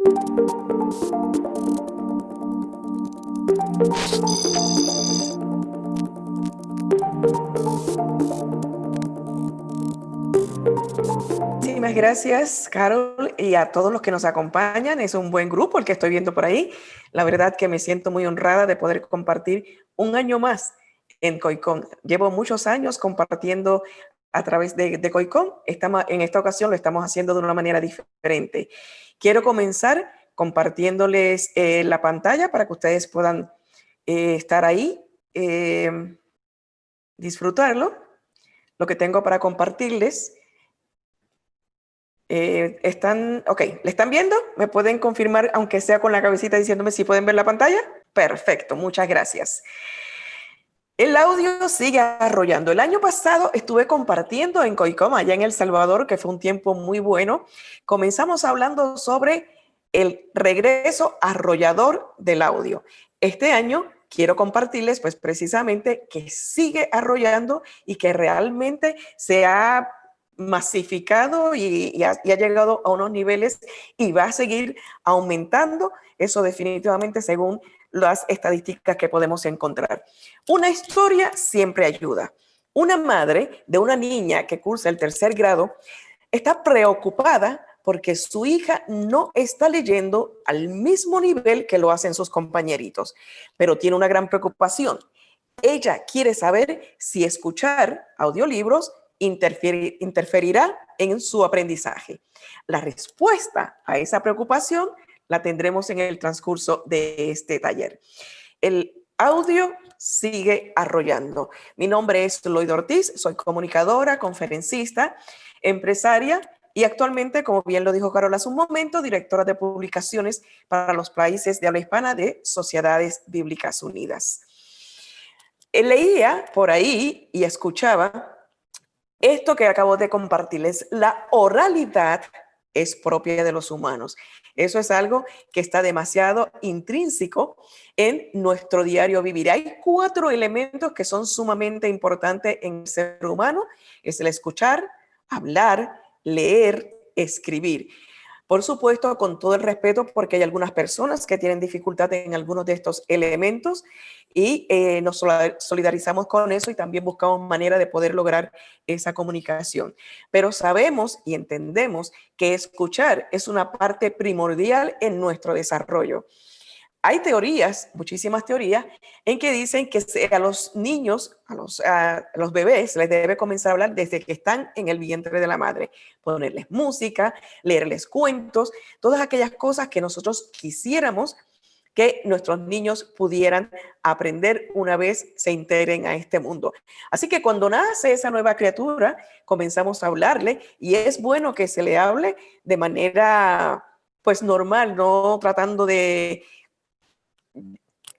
Muchísimas gracias, Carol, y a todos los que nos acompañan. Es un buen grupo el que estoy viendo por ahí. La verdad que me siento muy honrada de poder compartir un año más en COICON. Llevo muchos años compartiendo a través de COICON. En esta ocasión lo estamos haciendo de una manera diferente. Quiero comenzar compartiéndoles la pantalla para que ustedes puedan estar ahí, disfrutarlo. Lo que tengo para compartirles. Ok, ¿le están viendo? ¿Me pueden confirmar, aunque sea con la cabecita diciéndome si pueden ver la pantalla? Perfecto, muchas gracias. El audio sigue arrollando. El año pasado estuve compartiendo en COICOM, allá en El Salvador, que fue un tiempo muy bueno. Comenzamos hablando sobre el regreso arrollador del audio. Este año quiero compartirles, pues precisamente, que sigue arrollando y que realmente se ha masificado y ha llegado a unos niveles y va a seguir aumentando. Eso definitivamente según las estadísticas que podemos encontrar. Una historia siempre ayuda. Una madre de una niña que cursa el 3er grado está preocupada porque su hija no está leyendo al mismo nivel que lo hacen sus compañeritos, pero tiene una gran preocupación. Ella quiere saber si escuchar audiolibros interferirá en su aprendizaje. La respuesta a esa preocupación la tendremos en el transcurso de este taller. El audio sigue arrollando. Mi nombre es Loida Ortiz, soy comunicadora, conferencista, empresaria y actualmente, como bien lo dijo Carol hace un momento, directora de publicaciones para los países de habla hispana de Sociedades Bíblicas Unidas. Leía por ahí y escuchaba esto que acabo de compartirles. La oralidad es propia de los humanos. Eso es algo que está demasiado intrínseco en nuestro diario vivir. Hay 4 elementos que son sumamente importantes en el ser humano. Es el escuchar, hablar, leer, escribir. Por supuesto, con todo el respeto, porque hay algunas personas que tienen dificultad en algunos de estos elementos y nos solidarizamos con eso y también buscamos manera de poder lograr esa comunicación. Pero sabemos y entendemos que escuchar es una parte primordial en nuestro desarrollo. Hay teorías, muchísimas teorías, en que dicen que a los niños, a los bebés, les debe comenzar a hablar desde que están en el vientre de la madre. Ponerles música, leerles cuentos, todas aquellas cosas que nosotros quisiéramos que nuestros niños pudieran aprender una vez se integren a este mundo. Así que cuando nace esa nueva criatura, comenzamos a hablarle y es bueno que se le hable de manera pues normal, no tratando de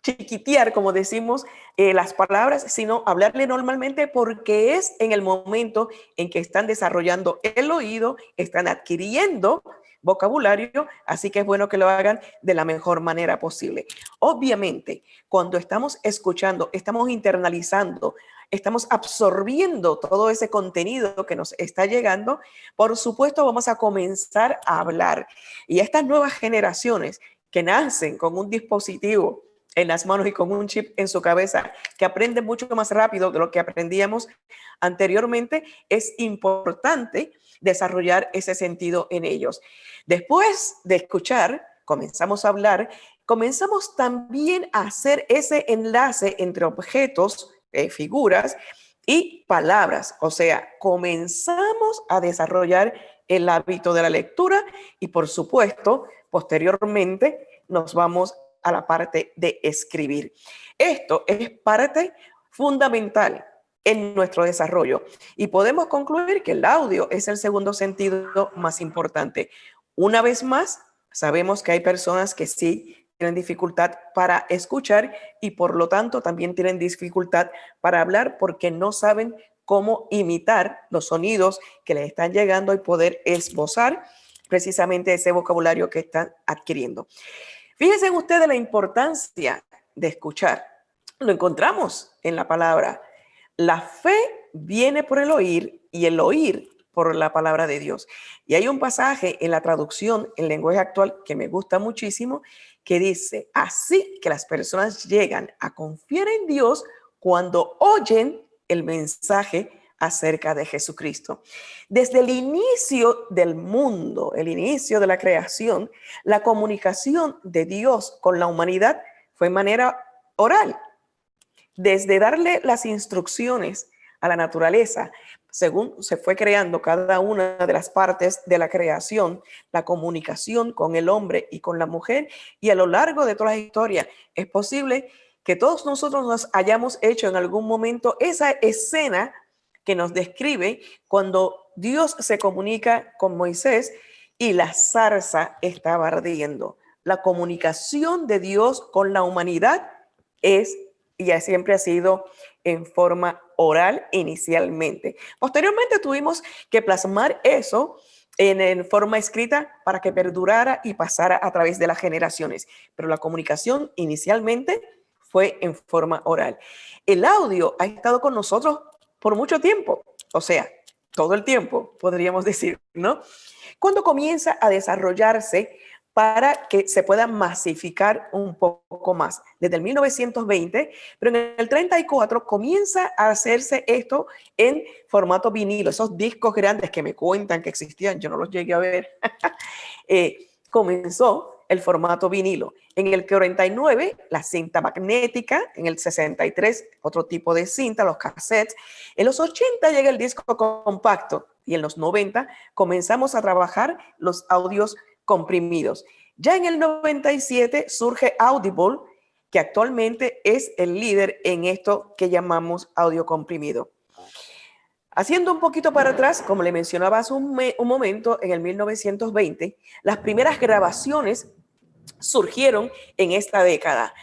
chiquitear, como decimos, las palabras, sino hablarle normalmente porque es en el momento en que están desarrollando el oído, están adquiriendo vocabulario, así que es bueno que lo hagan de la mejor manera posible. Obviamente, cuando estamos escuchando, estamos internalizando, estamos absorbiendo todo ese contenido que nos está llegando, por supuesto vamos a comenzar a hablar. Y estas nuevas generaciones que nacen con un dispositivo en las manos y con un chip en su cabeza, que aprende mucho más rápido de lo que aprendíamos anteriormente, es importante desarrollar ese sentido en ellos. Después de escuchar, comenzamos a hablar, comenzamos también a hacer ese enlace entre objetos, figuras y palabras. O sea, comenzamos a desarrollar el hábito de la lectura y, por supuesto, posteriormente nos vamos a la parte de escribir. Esto es parte fundamental en nuestro desarrollo y podemos concluir que el audio es el segundo sentido más importante. Una vez más, sabemos que hay personas que sí tienen dificultad para escuchar y por lo tanto también tienen dificultad para hablar porque no saben cómo imitar los sonidos que les están llegando y poder esbozar precisamente ese vocabulario que están adquiriendo. Fíjense ustedes la importancia de escuchar. Lo encontramos en la palabra. La fe viene por el oír y el oír por la palabra de Dios. Y hay un pasaje en la traducción en lenguaje actual que me gusta muchísimo, que dice, así que las personas llegan a confiar en Dios cuando oyen el mensaje acerca de Jesucristo. Desde el inicio del mundo, el inicio de la creación, la comunicación de Dios con la humanidad fue en manera oral. Desde darle las instrucciones a la naturaleza, según se fue creando cada una de las partes de la creación, la comunicación con el hombre y con la mujer, y a lo largo de toda la historia, es posible que todos nosotros nos hayamos hecho en algún momento esa escena que nos describe cuando Dios se comunica con Moisés y la zarza estaba ardiendo. La comunicación de Dios con la humanidad es y ya siempre ha sido en forma oral inicialmente. Posteriormente tuvimos que plasmar eso en forma escrita para que perdurara y pasara a través de las generaciones. Pero la comunicación inicialmente fue en forma oral. El audio ha estado con nosotros por mucho tiempo, o sea, todo el tiempo, podríamos decir, ¿no? Cuando comienza a desarrollarse para que se pueda masificar un poco más. Desde el 1920, pero en el 34 comienza a hacerse esto en formato vinilo, esos discos grandes que me cuentan que existían, yo no los llegué a ver, comenzó el formato vinilo. En el 49, la cinta magnética, en el 63, otro tipo de cinta, los cassettes. En los 80 llega el disco compacto y en los 90 comenzamos a trabajar los audios comprimidos. Ya en el 97 surge Audible, que actualmente es el líder en esto que llamamos audio comprimido. Haciendo un poquito para atrás, como le mencionaba hace un momento, en el 1920, las primeras grabaciones surgieron en esta década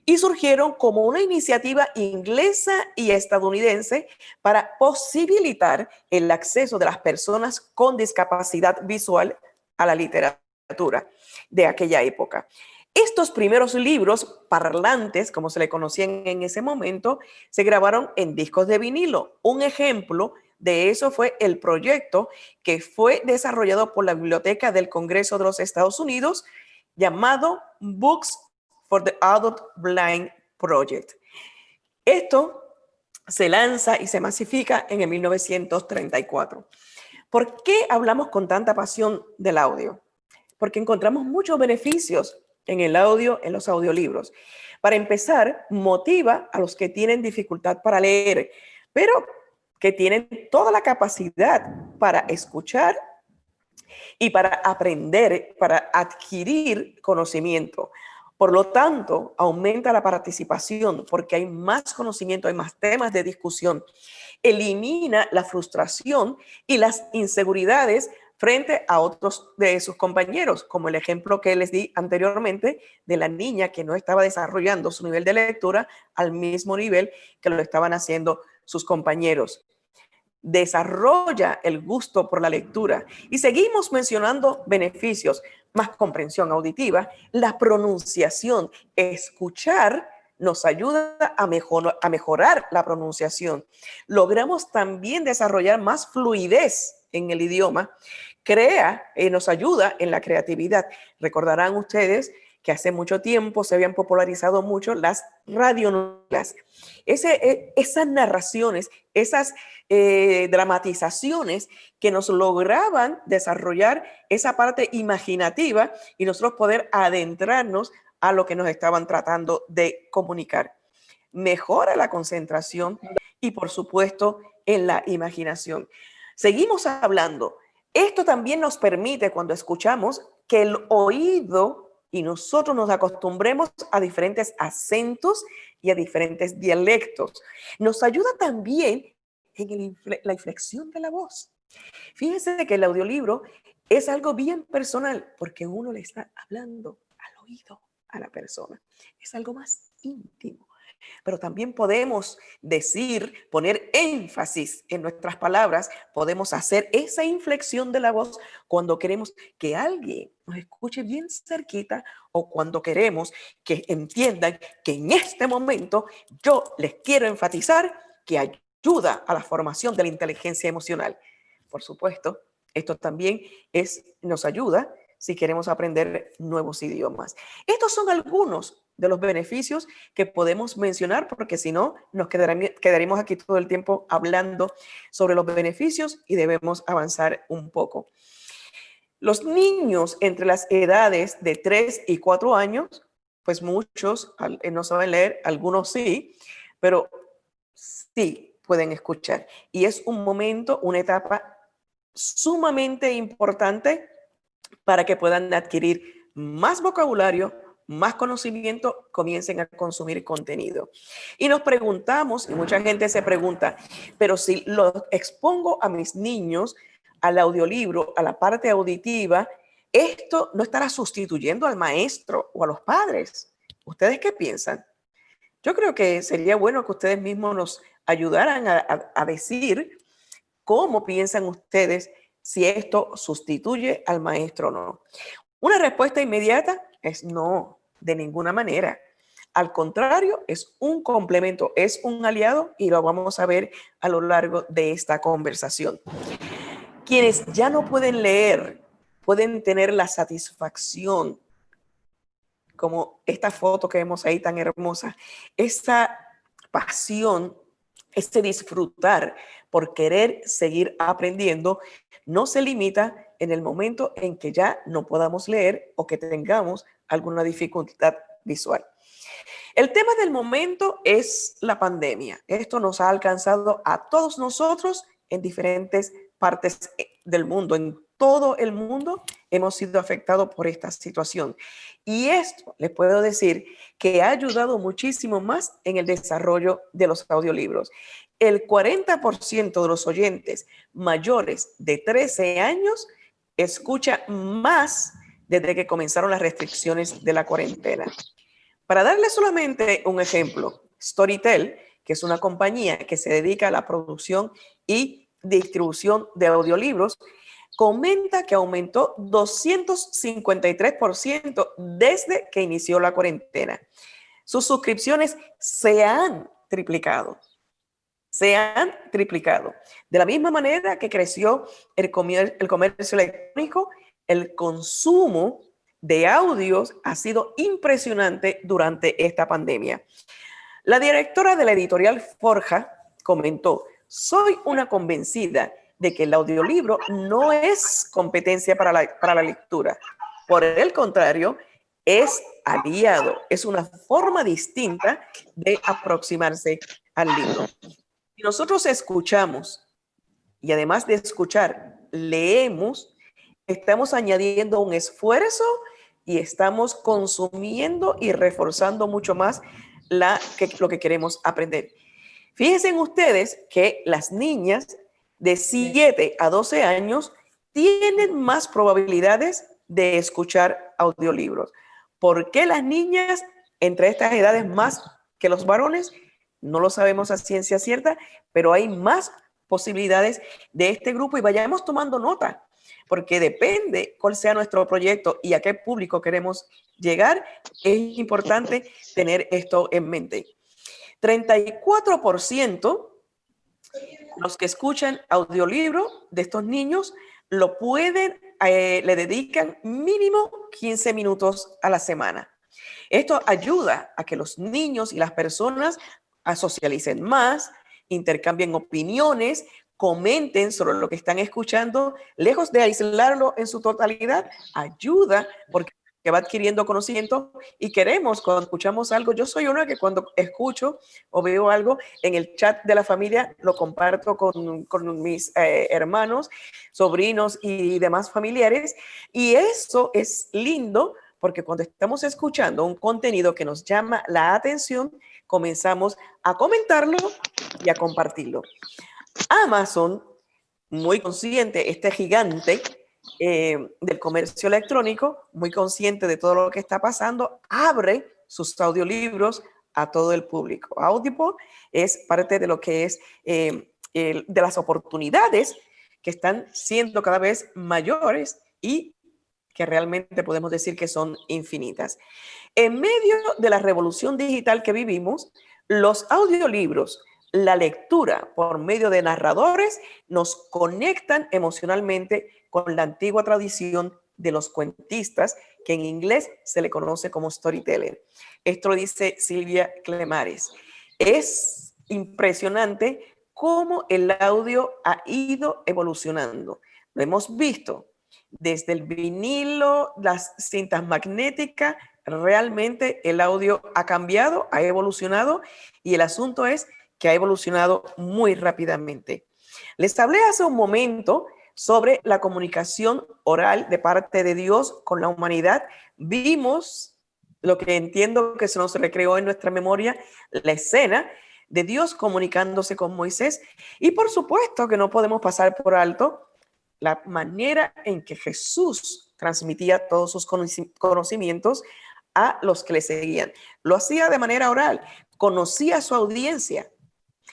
y surgieron como una iniciativa inglesa y estadounidense para posibilitar el acceso de las personas con discapacidad visual a la literatura de aquella época. Estos primeros libros parlantes, como se le conocían en ese momento, se grabaron en discos de vinilo. Un ejemplo de eso fue el proyecto que fue desarrollado por la Biblioteca del Congreso de los Estados Unidos, llamado Books for the Adult Blind Project. Esto se lanza y se masifica en el 1934. ¿Por qué hablamos con tanta pasión del audio? Porque encontramos muchos beneficios en el audio, en los audiolibros. Para empezar, motiva a los que tienen dificultad para leer, pero que tienen toda la capacidad para escuchar y para aprender, para adquirir conocimiento. Por lo tanto, aumenta la participación porque hay más conocimiento, hay más temas de discusión. Elimina la frustración y las inseguridades frente a otros de sus compañeros, como el ejemplo que les di anteriormente de la niña que no estaba desarrollando su nivel de lectura al mismo nivel que lo estaban haciendo sus compañeros. Desarrolla el gusto por la lectura y seguimos mencionando beneficios, más comprensión auditiva, la pronunciación, escuchar nos ayuda a mejorar la pronunciación. Logramos también desarrollar más fluidez en el idioma, nos ayuda en la creatividad. Recordarán ustedes que hace mucho tiempo se habían popularizado mucho las radionovelas. Esas narraciones, esas dramatizaciones que nos lograban desarrollar esa parte imaginativa y nosotros poder adentrarnos a lo que nos estaban tratando de comunicar. Mejora la concentración y, por supuesto, en la imaginación. Seguimos hablando. Esto también nos permite, cuando escuchamos, que el oído y nosotros nos acostumbremos a diferentes acentos y a diferentes dialectos. Nos ayuda también en la inflexión de la voz. Fíjense que el audiolibro es algo bien personal porque uno le está hablando al oído a la persona. Es algo más íntimo. Pero también podemos decir, poner énfasis en nuestras palabras, podemos hacer esa inflexión de la voz cuando queremos que alguien nos escuche bien cerquita o cuando queremos que entiendan que en este momento yo les quiero enfatizar que ayuda a la formación de la inteligencia emocional. por supuesto. Esto también nos ayuda si queremos aprender nuevos idiomas. Estos son algunos de los beneficios que podemos mencionar, porque si no, nos quedaremos aquí todo el tiempo hablando sobre los beneficios y debemos avanzar un poco. Los niños entre las edades de 3 y 4 años, pues muchos no saben leer, algunos sí, pero sí pueden escuchar. Y es un momento, una etapa sumamente importante para que puedan adquirir más vocabulario, más conocimiento, comiencen a consumir contenido. Y nos preguntamos, y mucha gente se pregunta, pero si lo expongo a mis niños al audiolibro, a la parte auditiva, ¿esto no estará sustituyendo al maestro o a los padres? ¿Ustedes qué piensan? Yo creo que sería bueno que ustedes mismos nos ayudaran a decir cómo piensan ustedes si esto sustituye al maestro o no. Una respuesta inmediata es no, de ninguna manera. Al contrario, es un complemento, es un aliado y lo vamos a ver a lo largo de esta conversación. Quienes ya no pueden leer, pueden tener la satisfacción, como esta foto que vemos ahí tan hermosa, esa pasión, este disfrutar por querer seguir aprendiendo, no se limita en el momento en que ya no podamos leer o que tengamos alguna dificultad visual. El tema del momento es la pandemia. Esto nos ha alcanzado a todos nosotros en diferentes partes del mundo. En todo el mundo hemos sido afectados por esta situación. Y esto les puedo decir que ha ayudado muchísimo más en el desarrollo de los audiolibros. El 40% de los oyentes mayores de 13 años escucha más desde que comenzaron las restricciones de la cuarentena. Para darle solamente un ejemplo, Storytel, que es una compañía que se dedica a la producción y distribución de audiolibros, comenta que aumentó 253% desde que inició la cuarentena. Sus suscripciones se han triplicado. Se han triplicado. De la misma manera que creció el comercio electrónico, el consumo de audios ha sido impresionante durante esta pandemia. La directora de la editorial Forja comentó: soy una convencida de que el audiolibro no es competencia para la lectura. Por el contrario, es aliado, es una forma distinta de aproximarse al libro. Si nosotros escuchamos y además de escuchar, leemos, estamos añadiendo un esfuerzo y estamos consumiendo y reforzando mucho más lo que queremos aprender. Fíjense ustedes que las niñas de 7 a 12 años tienen más probabilidades de escuchar audiolibros. ¿Por qué las niñas entre estas edades más que los varones? No lo sabemos a ciencia cierta, pero hay más posibilidades de este grupo y vayamos tomando nota, porque depende cuál sea nuestro proyecto y a qué público queremos llegar. Es importante tener esto en mente. 34% los que escuchan audiolibro de estos niños lo pueden, le dedican mínimo 15 minutos a la semana. Esto ayuda a que los niños y las personas socialicen más, intercambien opiniones, comenten sobre lo que están escuchando, lejos de aislarlo en su totalidad, ayuda porque va adquiriendo conocimiento y queremos, cuando escuchamos algo, yo soy una que cuando escucho o veo algo en el chat de la familia, lo comparto con mis hermanos, sobrinos y demás familiares, y eso es lindo porque cuando estamos escuchando un contenido que nos llama la atención, comenzamos a comentarlo y a compartirlo. Amazon, muy consciente, este gigante del comercio electrónico, muy consciente de todo lo que está pasando, abre sus audiolibros a todo el público. Audible es parte de lo que es de las oportunidades que están siendo cada vez mayores y que realmente podemos decir que son infinitas. En medio de la revolución digital que vivimos, los audiolibros La lectura por medio de narradores nos conectan emocionalmente con la antigua tradición de los cuentistas, que en inglés se le conoce como storyteller. Esto lo dice Silvia Clemares. Es impresionante cómo el audio ha ido evolucionando. Lo hemos visto desde el vinilo, las cintas magnéticas. Realmente el audio ha cambiado, ha evolucionado, y el asunto es que ha evolucionado muy rápidamente. Les hablé hace un momento sobre la comunicación oral de parte de Dios con la humanidad. Vimos lo que entiendo que se nos recreó en nuestra memoria, la escena de Dios comunicándose con Moisés. Y por supuesto que no podemos pasar por alto la manera en que Jesús transmitía todos sus conocimientos a los que le seguían. Lo hacía de manera oral, conocía a su audiencia.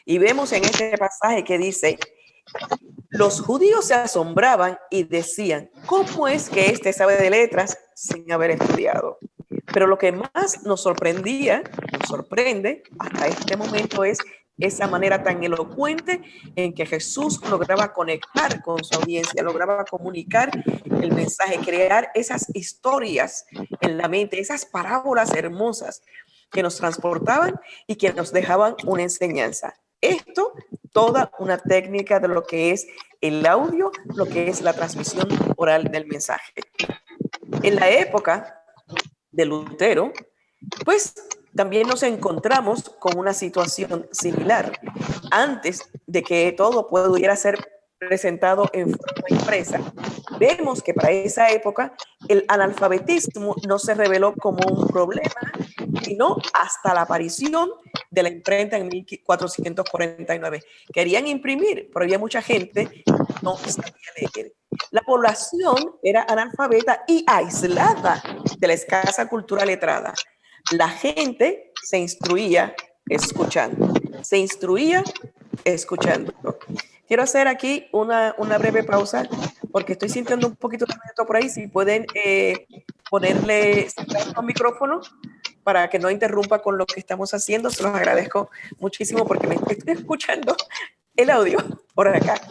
Y vemos en este pasaje que dice: los judíos se asombraban y decían, ¿cómo es que éste sabe de letras sin haber estudiado? Pero lo que más nos sorprende hasta este momento es esa manera tan elocuente en que Jesús lograba conectar con su audiencia, lograba comunicar el mensaje, crear esas historias en la mente, esas parábolas hermosas que nos transportaban y que nos dejaban una enseñanza. Esto, toda una técnica de lo que es el audio, lo que es la transmisión oral del mensaje. En la época de Lutero, pues también nos encontramos con una situación similar. Antes de que todo pudiera ser presentado en forma impresa, vemos que para esa época el analfabetismo no se reveló como un problema, sino hasta la aparición de la imprenta en 1449. Querían imprimir, pero había mucha gente que no sabía leer. La población era analfabeta y aislada de la escasa cultura letrada. La gente se instruía escuchando. Se instruía escuchando. Quiero hacer aquí una breve pausa porque estoy sintiendo un poquito de viento por ahí. Si pueden ponerle un micrófono para que no interrumpa con lo que estamos haciendo, se los agradezco muchísimo porque me estoy escuchando el audio por acá.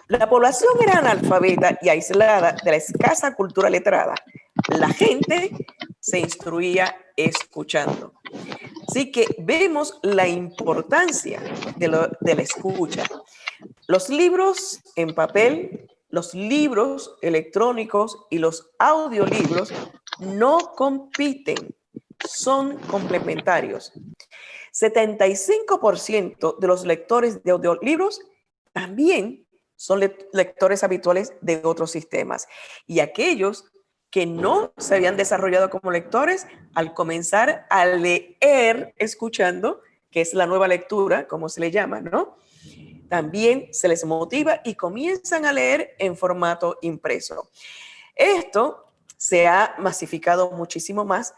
La población era analfabeta y aislada de la escasa cultura letrada. La gente se instruía escuchando. Así que vemos la importancia de la escucha. Los libros en papel, los libros electrónicos y los audiolibros no compiten, son complementarios. 75% de los lectores de audiolibros también son lectores habituales de otros sistemas. Y aquellos que no se habían desarrollado como lectores, al comenzar a leer escuchando, que es la nueva lectura, como se le llama, ¿no? También se les motiva y comienzan a leer en formato impreso. Esto se ha masificado muchísimo más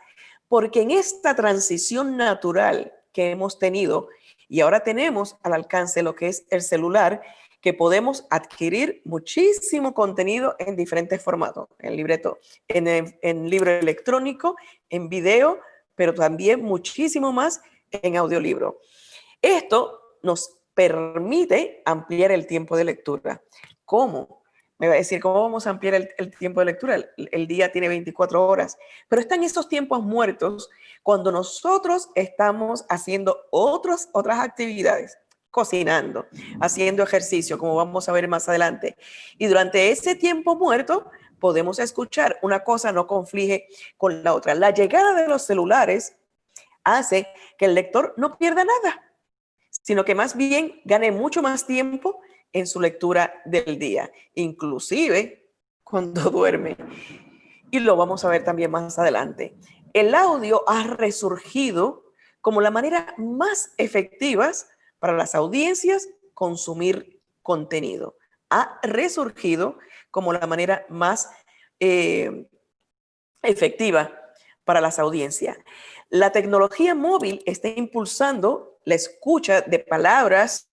porque en esta transición natural que hemos tenido y ahora tenemos al alcance lo que es el celular, que podemos adquirir muchísimo contenido en diferentes formatos, en libreto, en libro electrónico, en video, pero también muchísimo más en audiolibro. Esto nos permite ampliar el tiempo de lectura. ¿Cómo? Me va a decir, ¿cómo vamos a ampliar el tiempo de lectura? El día tiene 24 horas, pero están esos tiempos muertos cuando nosotros estamos haciendo otras actividades, cocinando, haciendo ejercicio, como vamos a ver más adelante. Y durante ese tiempo muerto podemos escuchar. Una cosa no conflige con la otra. La llegada de los celulares hace que el lector no pierda nada, sino que más bien gane mucho más tiempo en su lectura del día, inclusive cuando duerme. Y lo vamos a ver también más adelante. El audio ha resurgido como la manera más efectiva para las audiencias consumir contenido. Ha resurgido como la manera más efectiva para las audiencias. La tecnología móvil está impulsando la escucha de palabras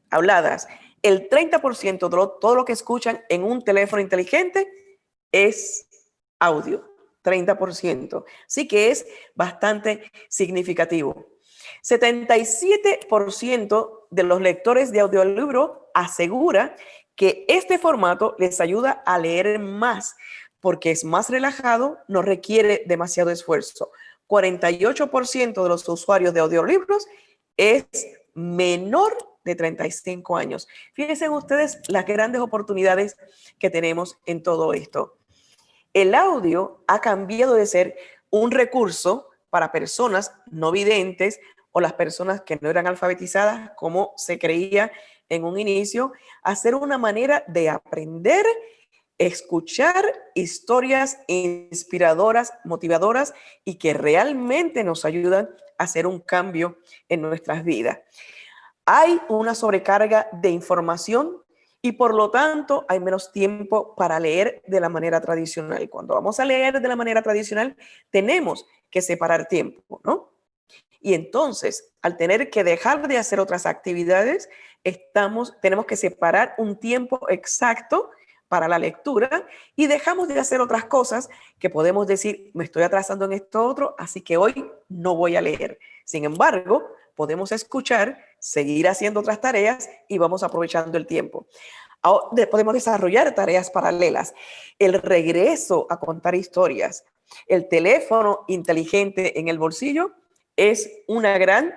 habladas. El 30% de todo lo que escuchan en un teléfono inteligente es audio, 30%. Así que es bastante significativo. 77% de los lectores de audiolibro asegura que este formato les ayuda a leer más porque es más relajado, no requiere demasiado esfuerzo. 48% de los usuarios de audiolibros es menor de 35 años. Fíjense ustedes las grandes oportunidades que tenemos en todo esto. El audio ha cambiado de ser un recurso para personas no videntes o las personas que no eran alfabetizadas, como se creía en un inicio, a ser una manera de aprender, escuchar historias inspiradoras, motivadoras y que realmente nos ayudan a hacer un cambio en nuestras vidas. Hay una sobrecarga de información y por lo tanto hay menos tiempo para leer de la manera tradicional. Cuando vamos a leer de la manera tradicional, tenemos que separar tiempo, ¿no? Y entonces, al tener que dejar de hacer otras actividades, tenemos que separar un tiempo exacto para la lectura y dejamos de hacer otras cosas que podemos decir, me estoy atrasando en esto otro, así que hoy no voy a leer. Sin embargo, podemos escuchar, seguir haciendo otras tareas y vamos aprovechando el tiempo. Podemos desarrollar tareas paralelas. El regreso a contar historias, el teléfono inteligente en el bolsillo es un gran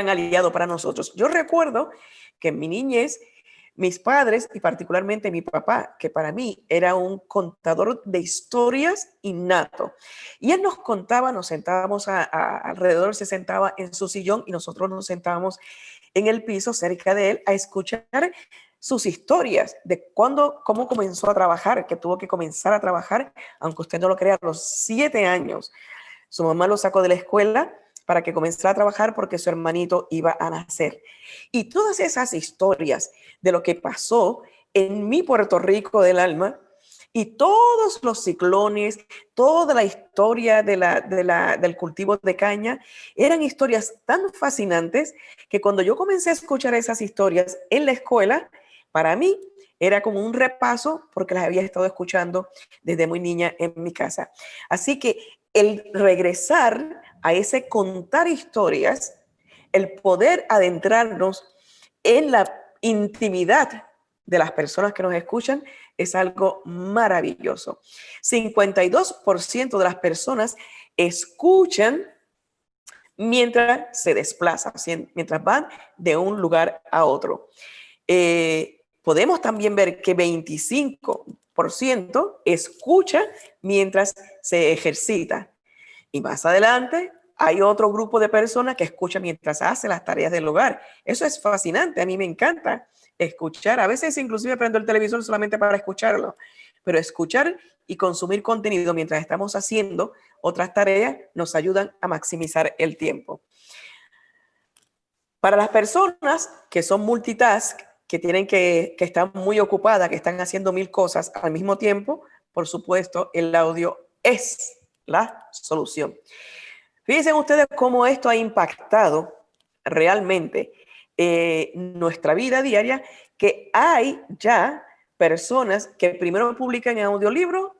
aliado para nosotros. Yo recuerdo que en mi niñez, mis padres y particularmente mi papá, que para mí era un contador de historias innato, y él nos contaba, nos sentábamos alrededor, se sentaba en su sillón y nosotros nos sentábamos en el piso cerca de él a escuchar sus historias de cómo comenzó a trabajar, que tuvo que comenzar a trabajar, aunque usted no lo crea, a los 7 años. Su mamá lo sacó de la escuela para que comenzara a trabajar porque su hermanito iba a nacer. Y todas esas historias de lo que pasó en mi Puerto Rico del alma y todos los ciclones, toda la historia del cultivo de caña, eran historias tan fascinantes que cuando yo comencé a escuchar esas historias en la escuela, para mí era como un repaso porque las había estado escuchando desde muy niña en mi casa. Así que el regresar a ese contar historias, el poder adentrarnos en la intimidad de las personas que nos escuchan es algo maravilloso. 52% de las personas escuchan mientras se desplazan, mientras van de un lugar a otro. Podemos también ver que 25% escucha mientras se ejercita. Y más adelante hay otro grupo de personas que escucha mientras hace las tareas del hogar. Eso es fascinante, a mí me encanta escuchar. A veces inclusive prendo el televisor solamente para escucharlo. Pero escuchar y consumir contenido mientras estamos haciendo otras tareas nos ayudan a maximizar el tiempo. Para las personas que son multitask, que están muy ocupadas, que están haciendo 1000 cosas al mismo tiempo, por supuesto, el audio es la solución. Fíjense ustedes cómo esto ha impactado realmente nuestra vida diaria, que hay ya personas que primero publican en audiolibro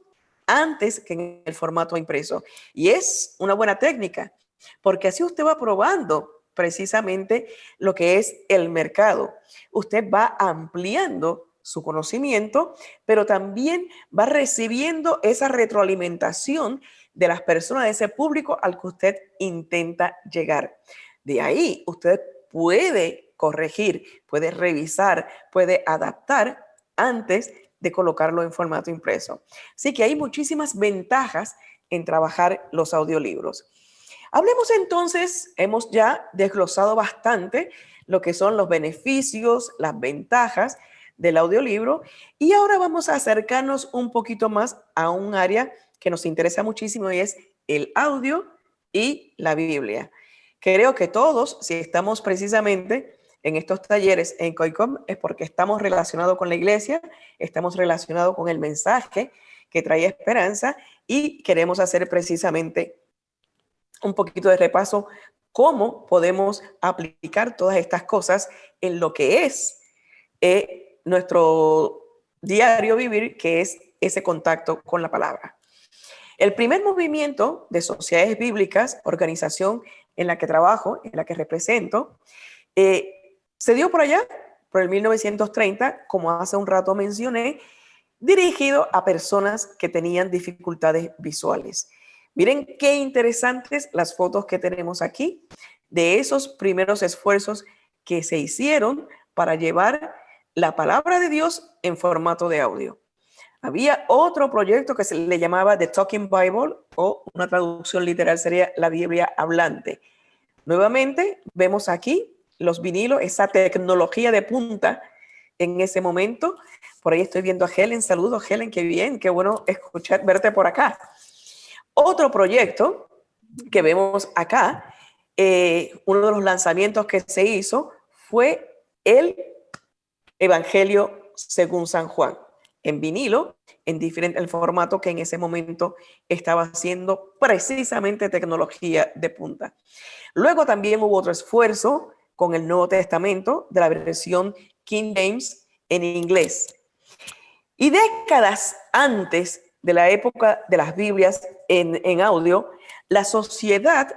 antes que en el formato impreso. Y es una buena técnica, porque así usted va probando precisamente lo que es el mercado. Usted va ampliando su conocimiento, pero también va recibiendo esa retroalimentación de las personas, de ese público al que usted intenta llegar. De ahí usted puede corregir, puede revisar, puede adaptar antes de colocarlo en formato impreso. Así que hay muchísimas ventajas en trabajar los audiolibros. Hablemos entonces, hemos ya desglosado bastante lo que son los beneficios, las ventajas del audiolibro y ahora vamos a acercarnos un poquito más a un área que nos interesa muchísimo y es el audio y la Biblia. Creo que todos, si estamos precisamente en estos talleres en COICOM, es porque estamos relacionados con la iglesia, estamos relacionados con el mensaje que trae esperanza y queremos hacer precisamente un poquito de repaso, cómo podemos aplicar todas estas cosas en lo que es nuestro diario vivir, que es ese contacto con la palabra. El primer movimiento de sociedades bíblicas, organización en la que trabajo, en la que represento, se dio por allá, por el 1930, como hace un rato mencioné, dirigido a personas que tenían dificultades visuales. Miren qué interesantes las fotos que tenemos aquí de esos primeros esfuerzos que se hicieron para llevar la palabra de Dios en formato de audio. Había otro proyecto que se le llamaba The Talking Bible, o una traducción literal sería la Biblia hablante. Nuevamente vemos aquí los vinilos, esa tecnología de punta en ese momento. Por ahí estoy viendo a Helen. Saludos, Helen, qué bien, qué bueno escuchar, verte por acá. Otro proyecto que vemos acá, uno de los lanzamientos que se hizo fue el Evangelio según San Juan, en vinilo, en diferente el formato que en ese momento estaba haciendo precisamente tecnología de punta. Luego también hubo otro esfuerzo con el Nuevo Testamento de la versión King James en inglés. Y décadas antes de la época de las Biblias en audio, la sociedad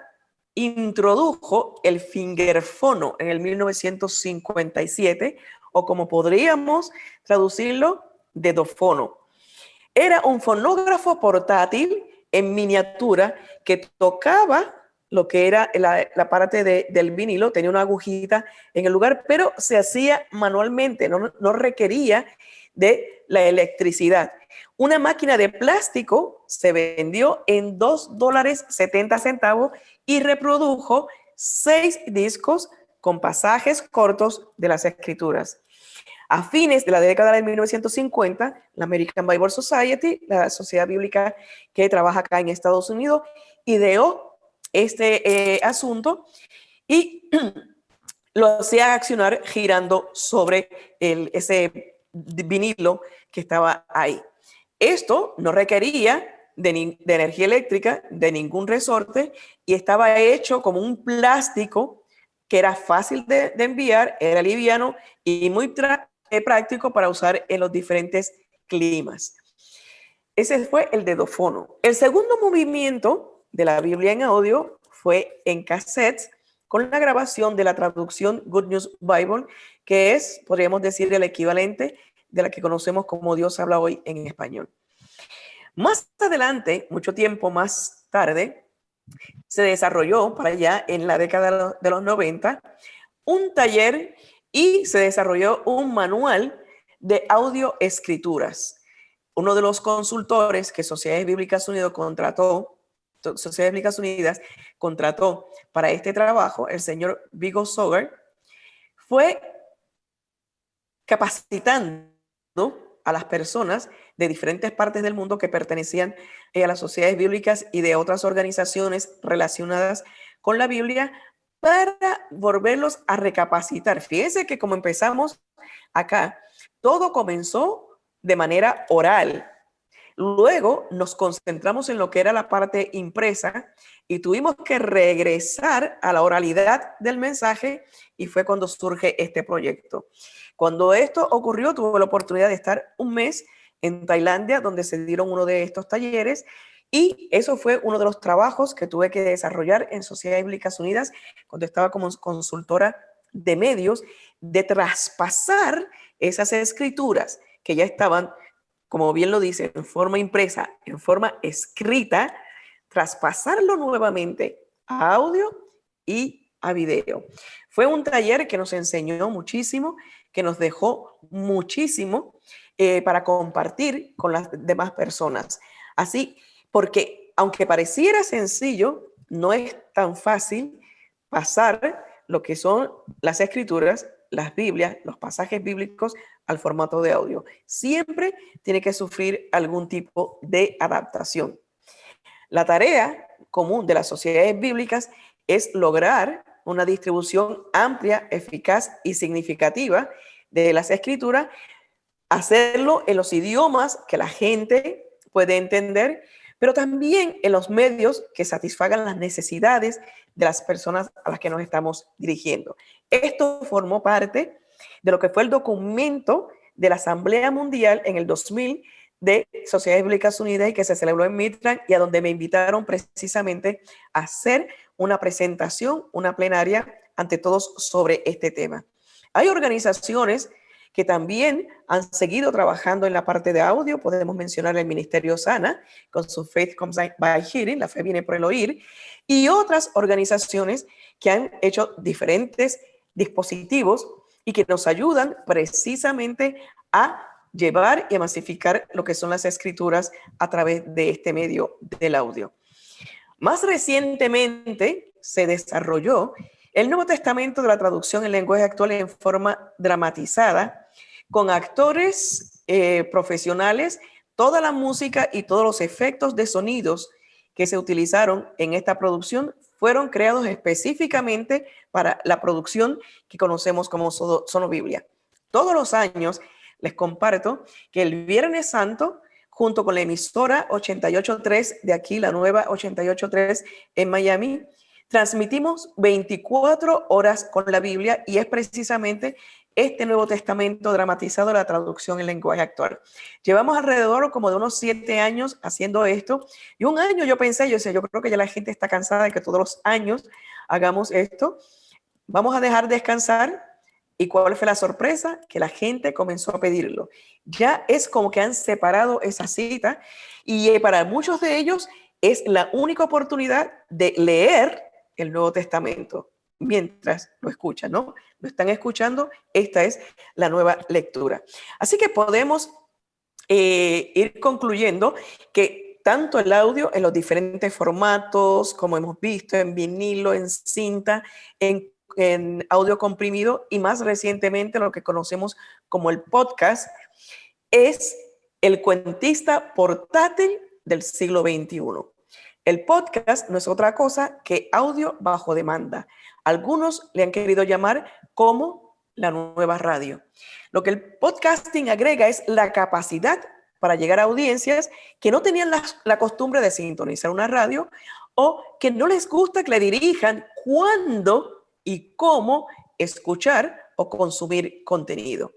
introdujo el fingerfono en el 1957, o como podríamos traducirlo, dedofono. Era un fonógrafo portátil en miniatura que tocaba lo que era la parte del vinilo, tenía una agujita en el lugar, pero se hacía manualmente, no requería de la electricidad. Una máquina de plástico se vendió en $2.70 y reprodujo 6 discos con pasajes cortos de las Escrituras. A fines de la década de 1950, la American Bible Society, la sociedad bíblica que trabaja acá en Estados Unidos, ideó este asunto y lo hacía accionar girando sobre ese vinilo que estaba ahí. Esto no requería de energía eléctrica, de ningún resorte, y estaba hecho como un plástico que era fácil de enviar, era liviano y muy práctico para usar en los diferentes climas. Ese fue el dedofono. El segundo movimiento de la Biblia en audio fue en cassettes, con la grabación de la traducción Good News Bible, que es, podríamos decir, el equivalente de la que conocemos como Dios habla hoy en español. Más adelante, mucho tiempo más tarde, se desarrolló para allá en la década de los 90 un taller y se desarrolló un manual de audio escrituras. Uno de los consultores que Sociedades Bíblicas Unidas contrató para este trabajo, el señor Vigo Soger, fue capacitando a las personas de diferentes partes del mundo que pertenecían a las sociedades bíblicas y de otras organizaciones relacionadas con la Biblia para volverlos a recapacitar. Fíjense que como empezamos acá, todo comenzó de manera oral. Luego nos concentramos en lo que era la parte impresa y tuvimos que regresar a la oralidad del mensaje, y fue cuando surge este proyecto. Cuando esto ocurrió, tuve la oportunidad de estar un mes en Tailandia, donde se dieron uno de estos talleres, y eso fue uno de los trabajos que tuve que desarrollar en Sociedades Bíblicas Unidas cuando estaba como consultora de medios, de traspasar esas escrituras que ya estaban, como bien lo dice, en forma impresa, en forma escrita, traspasarlo nuevamente a audio y a video. Fue un taller que nos enseñó muchísimo, que nos dejó muchísimo para compartir con las demás personas. Así, porque aunque pareciera sencillo, no es tan fácil pasar lo que son las escrituras, las Biblias, los pasajes bíblicos al formato de audio. Siempre tiene que sufrir algún tipo de adaptación. La tarea común de las sociedades bíblicas es lograr una distribución amplia, eficaz y significativa de las escrituras, hacerlo en los idiomas que la gente puede entender, pero también en los medios que satisfagan las necesidades de las personas a las que nos estamos dirigiendo. Esto formó parte de lo que fue el documento de la Asamblea Mundial en el 2000 de Sociedades Bíblicas Unidas y que se celebró en Midland y a donde me invitaron precisamente a hacer una presentación, una plenaria ante todos sobre este tema. Hay organizaciones que también han seguido trabajando en la parte de audio. Podemos mencionar el Ministerio Sana con su Faith Comes by Hearing, la fe viene por el oír, y otras organizaciones que han hecho diferentes dispositivos y que nos ayudan precisamente a llevar y a masificar lo que son las escrituras a través de este medio del audio. Más recientemente se desarrolló el Nuevo Testamento de la traducción en lenguaje actual en forma dramatizada, con actores profesionales, toda la música y todos los efectos de sonidos que se utilizaron en esta producción fueron creados específicamente para la producción que conocemos como Sono Biblia. Todos los años les comparto que el Viernes Santo, junto con la emisora 88.3 de aquí, la nueva 88.3 en Miami, transmitimos 24 horas con la Biblia y es precisamente este Nuevo Testamento dramatizado, la traducción en lenguaje actual. Llevamos alrededor como de unos 7 años haciendo esto y un año yo decía, yo creo que ya la gente está cansada de que todos los años hagamos esto. Vamos a dejar descansar. ¿Y cuál fue la sorpresa? Que la gente comenzó a pedirlo. Ya es como que han separado esa cita y para muchos de ellos es la única oportunidad de leer el Nuevo Testamento mientras lo escuchan, ¿no? Lo están escuchando, esta es la nueva lectura. Así que podemos ir concluyendo que tanto el audio en los diferentes formatos, como hemos visto, en vinilo, en cinta, en audio comprimido y más recientemente lo que conocemos como el podcast, es el cuentista portátil del siglo XXI. El podcast no es otra cosa que audio bajo demanda. Algunos le han querido llamar como la nueva radio. Lo que el podcasting agrega es la capacidad para llegar a audiencias que no tenían la costumbre de sintonizar una radio o que no les gusta que le dirijan cuándo y cómo escuchar o consumir contenido.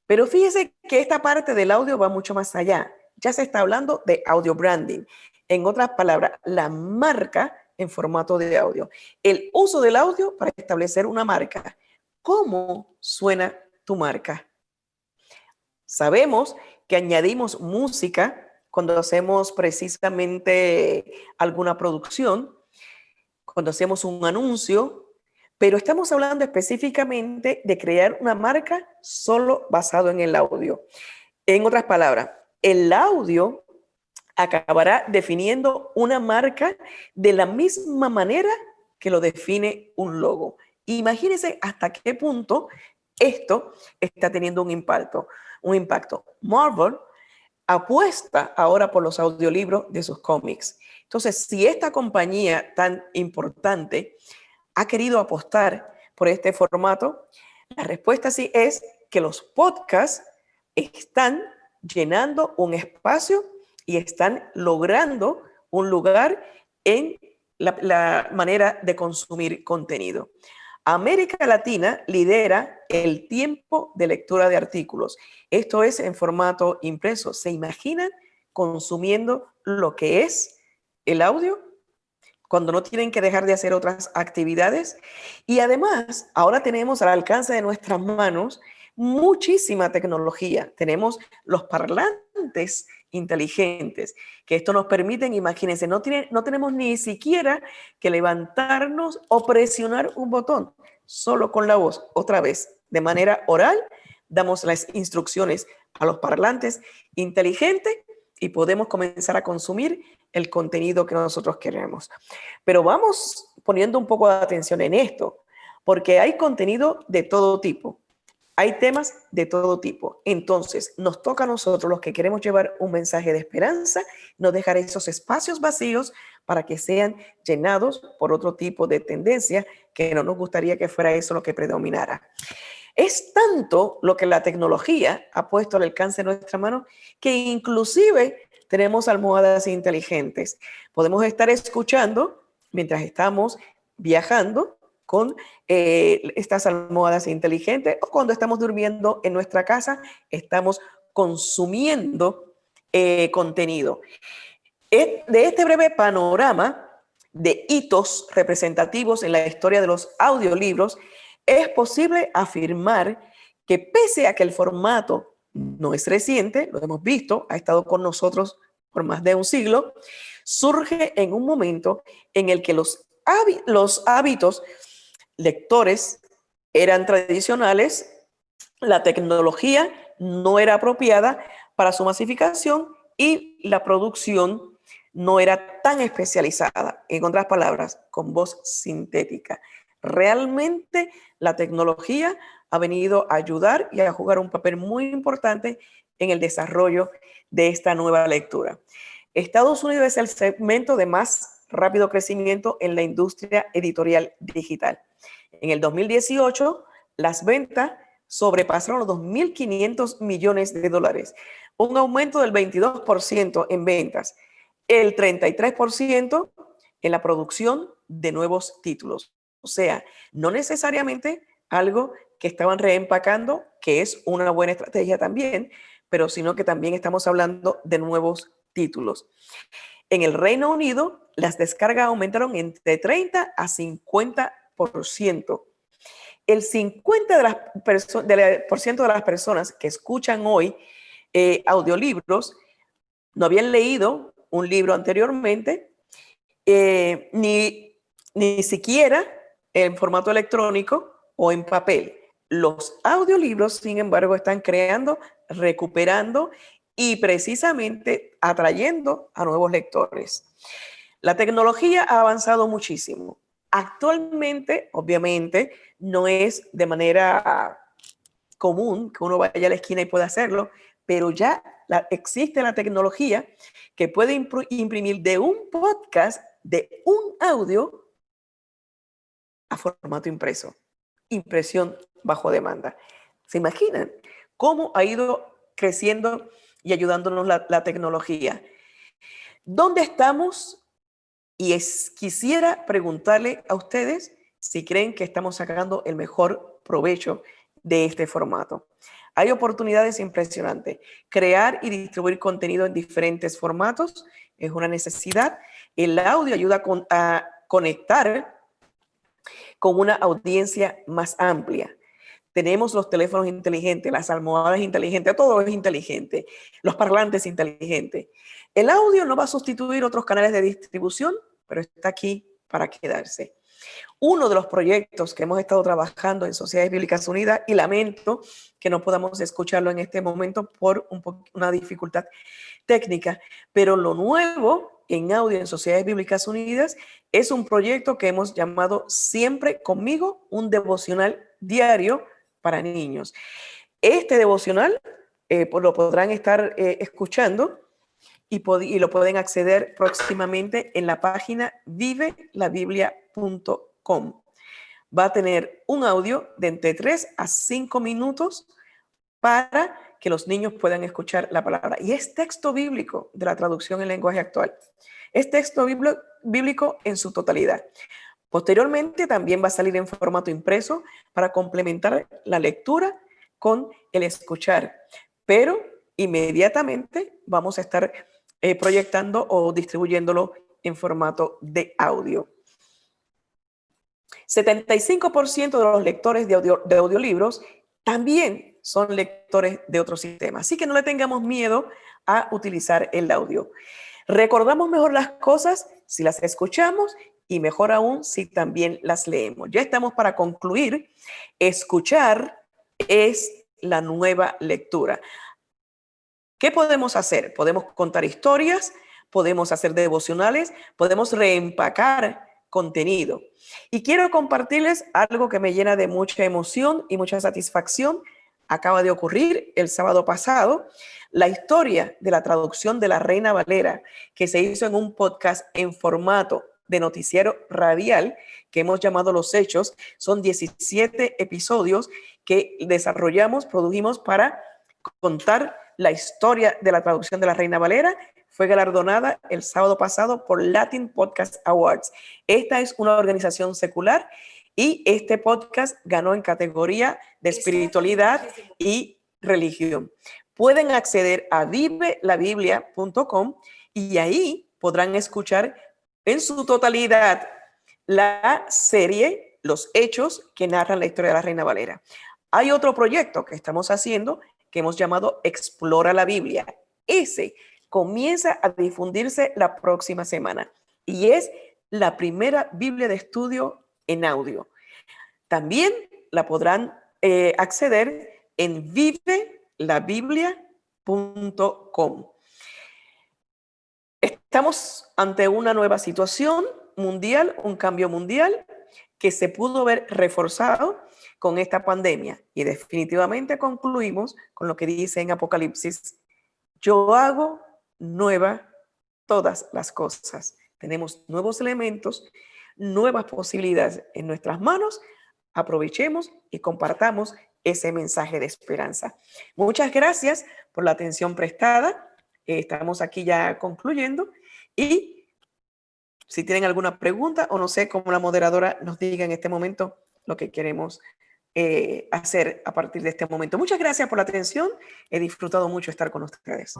Pero fíjese que esta parte del audio va mucho más allá. Ya se está hablando de audio branding. En otras palabras, la marca en formato de audio. El uso del audio para establecer una marca. ¿Cómo suena tu marca? Sabemos que añadimos música cuando hacemos precisamente alguna producción, cuando hacemos un anuncio, pero estamos hablando específicamente de crear una marca solo basado en el audio. En otras palabras, el audio acabará definiendo una marca de la misma manera que lo define un logo. Imagínense hasta qué punto esto está teniendo un impacto. Marvel apuesta ahora por los audiolibros de sus cómics. Entonces, si esta compañía tan importante ha querido apostar por este formato, la respuesta sí es que los podcasts están llenando un espacio y están logrando un lugar en la manera de consumir contenido. América Latina lidera el tiempo de lectura de artículos. Esto es en formato impreso. ¿Se imaginan consumiendo lo que es el audio cuando no tienen que dejar de hacer otras actividades? Y además, ahora tenemos al alcance de nuestras manos muchísima tecnología. Tenemos los parlantes inteligentes, que esto nos permiten, imagínense, no tenemos ni siquiera que levantarnos o presionar un botón, solo con la voz, otra vez, de manera oral, damos las instrucciones a los parlantes inteligentes y podemos comenzar a consumir el contenido que nosotros queremos. Pero vamos poniendo un poco de atención en esto, porque hay contenido de todo tipo. Hay temas de todo tipo. Entonces, nos toca a nosotros, los que queremos llevar un mensaje de esperanza, no dejar esos espacios vacíos para que sean llenados por otro tipo de tendencia que no nos gustaría que fuera eso lo que predominara. Es tanto lo que la tecnología ha puesto al alcance de nuestra mano que inclusive tenemos almohadas inteligentes. Podemos estar escuchando mientras estamos viajando con estas almohadas inteligentes o cuando estamos durmiendo en nuestra casa, estamos consumiendo contenido. De este breve panorama de hitos representativos en la historia de los audiolibros, es posible afirmar que pese a que el formato no es reciente, lo hemos visto, ha estado con nosotros por más de un siglo, surge en un momento en el que los hábitos lectores eran tradicionales, la tecnología no era apropiada para su masificación y la producción no era tan especializada. En otras palabras, con voz sintética. Realmente la tecnología ha venido a ayudar y a jugar un papel muy importante en el desarrollo de esta nueva lectura. Estados Unidos es el segmento de más rápido crecimiento en la industria editorial digital. En el 2018, las ventas sobrepasaron los 2.500 millones de dólares, un aumento del 22% en ventas, el 33% en la producción de nuevos títulos. O sea, no necesariamente algo que estaban reempacando, que es una buena estrategia también, pero sino que también estamos hablando de nuevos títulos. En el Reino Unido, las descargas aumentaron entre 30 a 50%. El 50% de las personas que escuchan hoy audiolibros no habían leído un libro anteriormente, ni siquiera en formato electrónico o en papel. Los audiolibros, sin embargo, están creando, recuperando y precisamente atrayendo a nuevos lectores. La tecnología ha avanzado muchísimo. Actualmente, obviamente, no es de manera común que uno vaya a la esquina y pueda hacerlo, pero ya existe la tecnología que puede imprimir de un podcast, de un audio, a formato impreso. Impresión bajo demanda. ¿Se imaginan cómo ha ido creciendo y ayudándonos la tecnología? ¿Dónde estamos? Y quisiera preguntarle a ustedes si creen que estamos sacando el mejor provecho de este formato. Hay oportunidades impresionantes. Crear y distribuir contenido en diferentes formatos es una necesidad. El audio ayuda a conectar con una audiencia más amplia. Tenemos los teléfonos inteligentes, las almohadas inteligentes, todo es inteligente, los parlantes inteligentes. El audio no va a sustituir otros canales de distribución, pero está aquí para quedarse. Uno de los proyectos que hemos estado trabajando en Sociedades Bíblicas Unidas, y lamento que no podamos escucharlo en este momento por una dificultad técnica, pero lo nuevo en audio en Sociedades Bíblicas Unidas es un proyecto que hemos llamado Siempre Conmigo, un devocional diario para niños. Este devocional lo podrán estar escuchando y lo pueden acceder próximamente en la página vivelabiblia.com. Va a tener un audio de entre 3 a 5 minutos para que los niños puedan escuchar la palabra. Y es texto bíblico de la traducción en lenguaje actual. Es texto bíblico en su totalidad. Posteriormente también va a salir en formato impreso para complementar la lectura con el escuchar. Pero inmediatamente vamos a estar proyectando o distribuyéndolo en formato de audio. 75% de los lectores de audiolibros también son lectores de otros sistemas. Así que no le tengamos miedo a utilizar el audio. Recordamos mejor las cosas si las escuchamos y mejor aún si también las leemos. Ya estamos para concluir. Escuchar es la nueva lectura. ¿Qué podemos hacer? Podemos contar historias, podemos hacer devocionales, podemos reempacar contenido. Y quiero compartirles algo que me llena de mucha emoción y mucha satisfacción. Acaba de ocurrir el sábado pasado, la historia de la traducción de la Reina Valera, que se hizo en un podcast en formato de noticiero radial que hemos llamado Los Hechos. Son 17 episodios que desarrollamos, produjimos para contar la historia de la traducción de la Reina Valera. Fue galardonada el sábado pasado por Latin Podcast Awards. Esta es una organización secular y este podcast ganó en categoría de espiritualidad y religión. pueden acceder a vivelabiblia.com y ahí podrán escuchar en su totalidad la serie Los Hechos que narran la historia de la Reina Valera. Hay otro proyecto que estamos haciendo que hemos llamado Explora la Biblia. Ese comienza a difundirse la próxima semana y es la primera Biblia de estudio en audio. También la podrán acceder en vivelabiblia.com. Estamos ante una nueva situación mundial, un cambio mundial que se pudo ver reforzado con esta pandemia. Y definitivamente concluimos con lo que dice en Apocalipsis: yo hago nueva todas las cosas. Tenemos nuevos elementos, nuevas posibilidades en nuestras manos. Aprovechemos y compartamos ese mensaje de esperanza. Muchas gracias por la atención prestada. Estamos aquí ya concluyendo y si tienen alguna pregunta o no sé cómo la moderadora nos diga en este momento lo que queremos hacer a partir de este momento. Muchas gracias por la atención. He disfrutado mucho estar con ustedes.